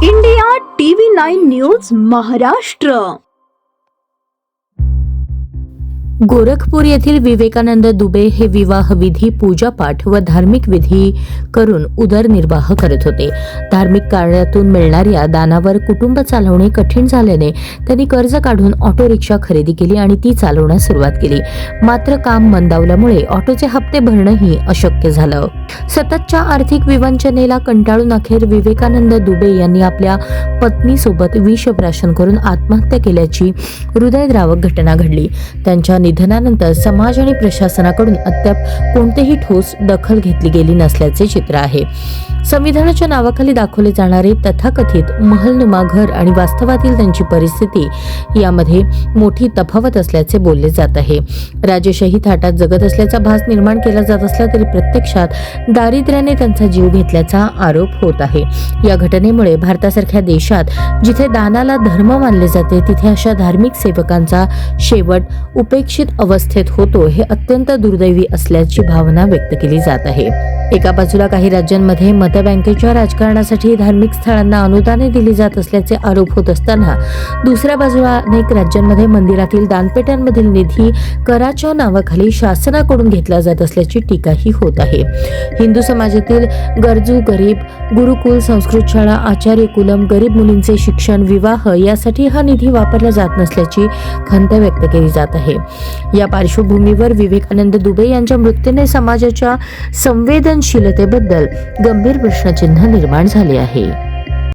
India TV 9 news Maharashtra. Gorakhpur येथील विवेकानंद दुबे हे विवाह विधी, पूजापाठ व धार्मिक विधी करून उदरनिर्वाह करत होते. धार्मिक कार्यातून मिळणाऱ्या दानावर कुटुंब चालवणे कठीण झाल्याने त्यांनी कर्ज काढून ऑटो रिक्षा खरेदी केली आणि ती चालवण्यास सुरुवात केली. मात्र काम मंदावल्यामुळे ऑटोचे हप्ते भरणंही अशक्य झालं. सततच्या आर्थिक विवंचनेला कंटाळून अखेर विवेकानंद दुबे यांनी आपल्या पत्नीसोबत विषप्राशन करून आत्महत्या केल्याची हृदयद्रावक घटना घडली. त्यांच्या निधनानंतर समाज आणि प्रशासनाकडून अद्याप कोणतेही ठोस दखल घेतली गेली नसल्याचे चित्र आहे. संविधानाच्या नावाखाली दाखवले जाणारे तथाकथित महलनुमा घर आणि वास्तवातील त्यांची परिस्थिती यामध्ये मोठी तफावत असल्याचे बोलले जात आहे. राजेशाही थाटात जगत असल्याचा भास निर्माण केला जात असला तरी प्रत्यक्षात दारिद्र्याने त्यांचा जीव घेतल्याचा आरोप होत आहे. या घटनेमुळे भारतासारख्या देशात जिथे दानाला धर्म मानले जाते तिथे अशा धार्मिक सेवकांचा शेवट उपेक्षित अवस्थेत होतो हे अत्यंत दुर्दैवी असल्याची भावना व्यक्त केली जात आहे. एका बाजूला काही राज्यांमध्ये मतबँकेच्या राजकारणासाठी धार्मिक स्थळांना अनुदाने दिली जात असल्याचे आरोप होत असताना दुसऱ्या बाजूला अनेक राज्यांमध्ये मंदिरातील दानपेट्यांमधील निधी कराच्या नावाखाली शासनाकडून घेतला जात असल्याची टीकाही होत आहे. हिंदू समाजातील गरजू गरीब, गुरुकुल, संस्कृत शाळा, आचार्य कुलम, गरीब मुलींचे शिक्षण, विवाह यासाठी हा निधी वापरला जात नसल्याची खंत व्यक्त केली जात आहे. या पार्श्वभूमीवर विवेकानंद दुबे यांच्या मृत्यूने समाजाच्या संवेदनशीलतेबद्दल गंभीर प्रश्नचिन्ह निर्माण झाले आहे.